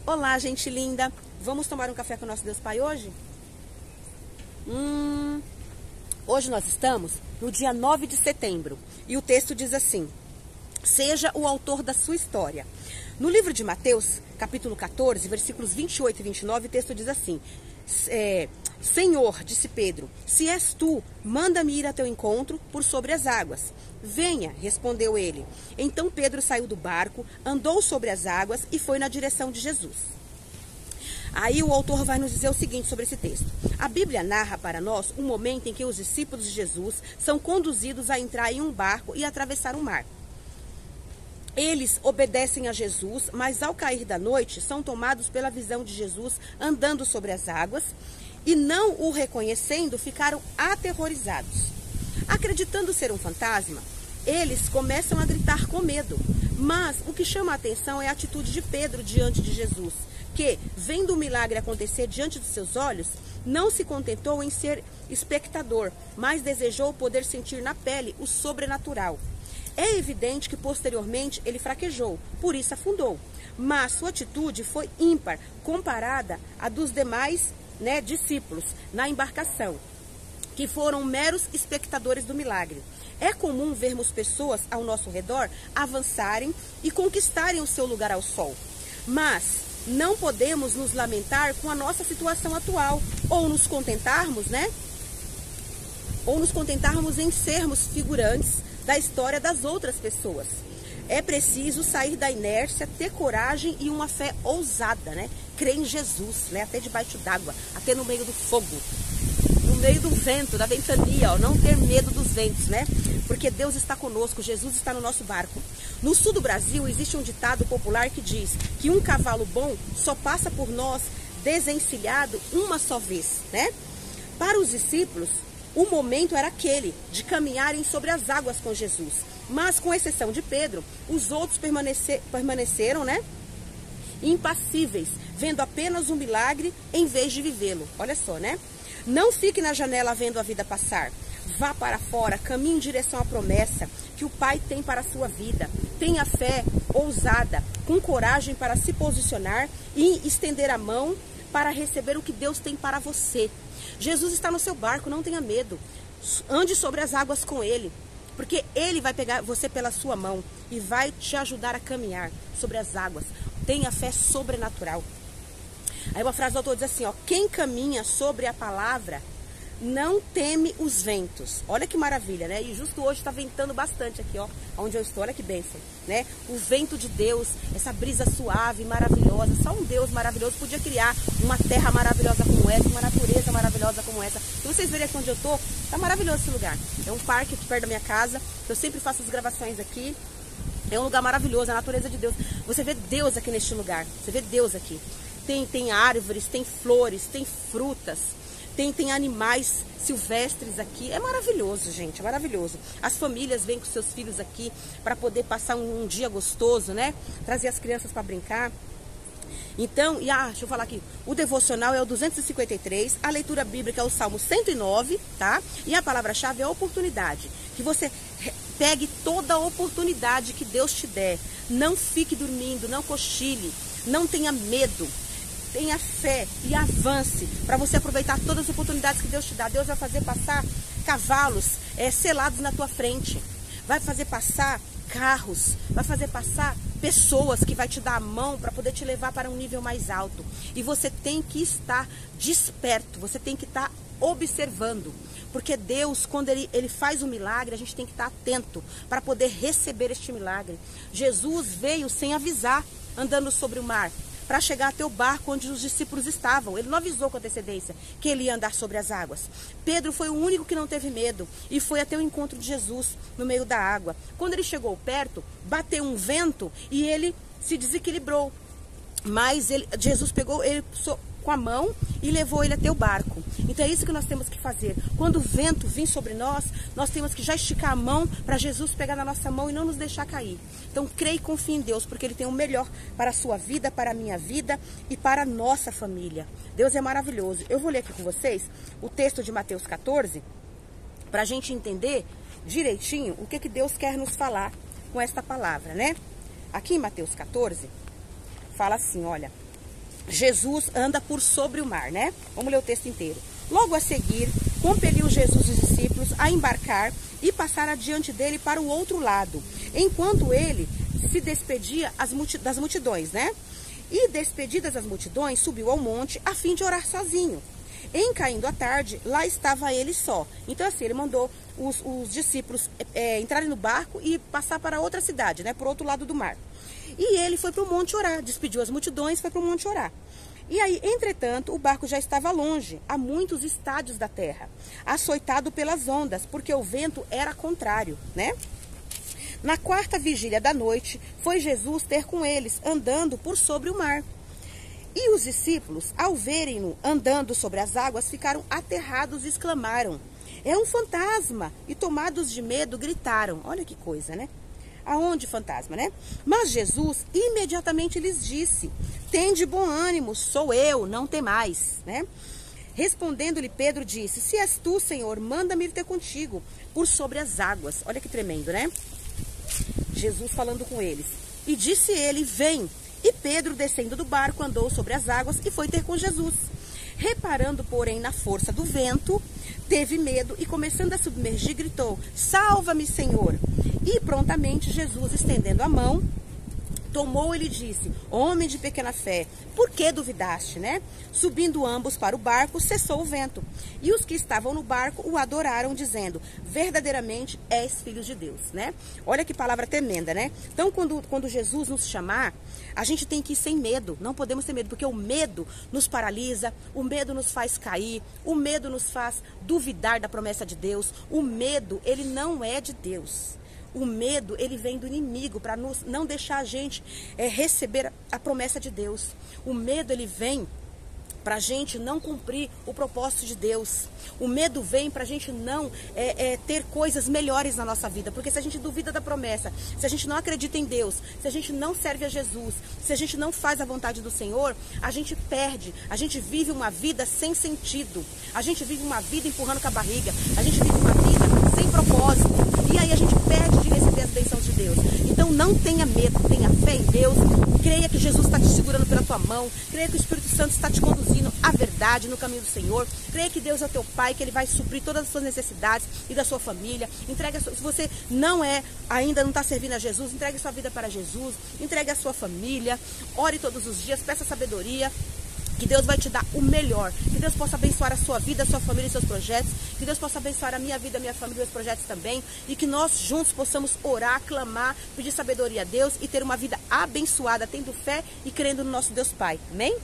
Olá, gente linda! Vamos tomar um café com o nosso Deus Pai hoje? Hoje nós estamos no dia 9 de setembro e o texto diz assim: seja o autor da sua história. No livro de Mateus, capítulo 14, versículos 28 e 29, o texto diz assim: Senhor, disse Pedro, se és tu, manda-me ir a teu encontro por sobre as águas. Venha, respondeu ele. Então Pedro saiu do barco, andou sobre as águas e foi na direção de Jesus. Aí o autor vai nos dizer o seguinte sobre esse texto. A Bíblia narra para nós um momento em que os discípulos de Jesus são conduzidos a entrar em um barco e atravessar o mar. Eles obedecem a Jesus, mas ao cair da noite são tomados pela visão de Jesus andando sobre as águas e, não o reconhecendo, ficaram aterrorizados. Acreditando ser um fantasma, eles começam a gritar com medo. Mas o que chama a atenção é a atitude de Pedro diante de Jesus, que, vendo o milagre acontecer diante dos seus olhos, não se contentou em ser espectador, mas desejou poder sentir na pele o sobrenatural. É evidente que posteriormente ele fraquejou, por isso afundou. Mas sua atitude foi ímpar, comparada à dos demais discípulos na embarcação, que foram meros espectadores do milagre. É comum vermos pessoas ao nosso redor avançarem e conquistarem o seu lugar ao sol. Mas não podemos nos lamentar com a nossa situação atual, ou nos contentarmos em sermos figurantes da história das outras pessoas. É preciso sair da inércia, ter coragem e uma fé ousada, Crer em Jesus, até debaixo d'água, até no meio do fogo, no meio do vento, da ventania, não ter medo dos ventos, Porque Deus está conosco, Jesus está no nosso barco. No sul do Brasil existe um ditado popular que diz que um cavalo bom só passa por nós desencilhado uma só vez, Para os discípulos, o momento era aquele de caminharem sobre as águas com Jesus. Mas, com exceção de Pedro, os outros permaneceram, impassíveis, vendo apenas um milagre em vez de vivê-lo. Olha só, Não fique na janela vendo a vida passar. Vá para fora, caminhe em direção à promessa que o Pai tem para a sua vida. Tenha fé ousada, com coragem para se posicionar e estender a mão para receber o que Deus tem para você. Jesus está no seu barco, não tenha medo. Ande sobre as águas com Ele, porque Ele vai pegar você pela sua mão e vai te ajudar a caminhar sobre as águas. Tenha fé sobrenatural. Aí uma frase do autor diz assim, quem caminha sobre a palavra não teme os ventos. Olha que maravilha, E justo hoje está ventando bastante aqui, onde eu estou, olha que bênção, O vento de Deus, essa brisa suave, maravilhosa. Só um Deus maravilhoso podia criar uma terra maravilhosa como essa, uma natureza maravilhosa como essa. Se vocês verem aqui onde eu estou, tá maravilhoso esse lugar. É um parque aqui perto da minha casa, eu sempre faço as gravações aqui. É um lugar maravilhoso, a natureza de Deus. Você vê Deus aqui neste lugar, você vê Deus aqui. Tem árvores, tem flores, tem frutas. Tem animais silvestres aqui. É maravilhoso, gente, é maravilhoso. As famílias vêm com seus filhos aqui para poder passar um dia gostoso, Trazer as crianças para brincar. Então, deixa eu falar aqui. O devocional é o 253, a leitura bíblica é o Salmo 109, tá? E a palavra-chave é oportunidade. Que você pegue toda a oportunidade que Deus te der. Não fique dormindo, não cochile, não tenha medo. Tenha fé e avance para você aproveitar todas as oportunidades que Deus te dá. Deus vai fazer passar cavalos selados na tua frente. Vai fazer passar carros. Vai fazer passar pessoas que vai te dar a mão para poder te levar para um nível mais alto. E você tem que estar desperto. Você tem que estar observando. Porque Deus, quando Ele faz um milagre, a gente tem que estar atento para poder receber este milagre. Jesus veio sem avisar, andando sobre o mar, para chegar até o barco onde os discípulos estavam. Ele não avisou com antecedência que ele ia andar sobre as águas. Pedro foi o único que não teve medo e foi até o encontro de Jesus no meio da água. Quando ele chegou perto, bateu um vento e ele se desequilibrou. Mas Jesus pegou ele com a mão e levou ele até o barco. Então é isso que nós temos que fazer. Quando o vento vir sobre nós, nós temos que já esticar a mão para Jesus pegar na nossa mão e não nos deixar cair. Então creia e confie em Deus, porque Ele tem o melhor para a sua vida, para a minha vida e para a nossa família. Deus é maravilhoso. Eu vou ler aqui com vocês o texto de Mateus 14, para a gente entender direitinho o que Deus quer nos falar com esta palavra, Aqui em Mateus 14, fala assim, olha: Jesus anda por sobre o mar, né? Vamos ler o texto inteiro. Logo a seguir, compeliu Jesus os discípulos a embarcar e passar adiante dele para o outro lado, enquanto ele se despedia das multidões, né? E despedidas as multidões, subiu ao monte a fim de orar sozinho. Em caindo a tarde, lá estava ele só. Então assim, ele mandou os discípulos entrarem no barco e passar para outra cidade, né? Para o outro lado do mar. E ele foi para o monte orar, despediu as multidões, foi para o monte orar. E aí, entretanto, o barco já estava longe, a muitos estádios da terra, açoitado pelas ondas, porque o vento era contrário, né? Na quarta vigília da noite, foi Jesus ter com eles, andando por sobre o mar. E os discípulos, ao verem-no andando sobre as águas, ficaram aterrados e exclamaram: é um fantasma! E tomados de medo, gritaram. Olha que coisa, né? Aonde fantasma, né? Mas Jesus imediatamente lhes disse: tende bom ânimo, sou eu, não temais, né? Respondendo-lhe Pedro disse: se és tu, Senhor, manda-me ir ter contigo por sobre as águas. Olha que tremendo, né? Jesus falando com eles. E disse ele: vem. E Pedro, descendo do barco, andou sobre as águas e foi ter com Jesus. Reparando, porém, na força do vento, teve medo e, começando a submergir, gritou: salva-me, Senhor! E prontamente Jesus, estendendo a mão, tomou e lhe disse: homem de pequena fé, por que duvidaste, né? Subindo ambos para o barco, cessou o vento. E os que estavam no barco o adoraram, dizendo: verdadeiramente és filho de Deus, né? Olha que palavra tremenda, né? Então, quando Jesus nos chamar, a gente tem que ir sem medo. Não podemos ter medo, porque o medo nos paralisa, o medo nos faz cair, o medo nos faz duvidar da promessa de Deus. O medo, ele não é de Deus. O medo, ele vem do inimigo para não deixar a gente receber a promessa de Deus. O medo, ele vem para a gente não cumprir o propósito de Deus. O medo vem para a gente não ter coisas melhores na nossa vida. Porque se a gente duvida da promessa, se a gente não acredita em Deus, se a gente não serve a Jesus, se a gente não faz a vontade do Senhor, a gente perde. A gente vive uma vida sem sentido. A gente vive uma vida empurrando com a barriga. A gente vive uma vida sem propósito. E aí a gente perde de receber as bênçãos de Deus. Então não tenha medo, tenha fé em Deus. Creia que Jesus está te segurando pela tua mão. Creia que o Espírito Santo está te conduzindo à verdade, no caminho do Senhor. Creia que Deus é o teu Pai, que Ele vai suprir todas as suas necessidades e da sua família. Se você ainda não está servindo a Jesus, entregue a sua vida para Jesus. Entregue a sua família. Ore todos os dias, peça sabedoria. Que Deus vai te dar o melhor. Que Deus possa abençoar a sua vida, a sua família e seus projetos. Que Deus possa abençoar a minha vida, a minha família e meus projetos também. E que nós juntos possamos orar, clamar, pedir sabedoria a Deus e ter uma vida abençoada, tendo fé e crendo no nosso Deus Pai. Amém?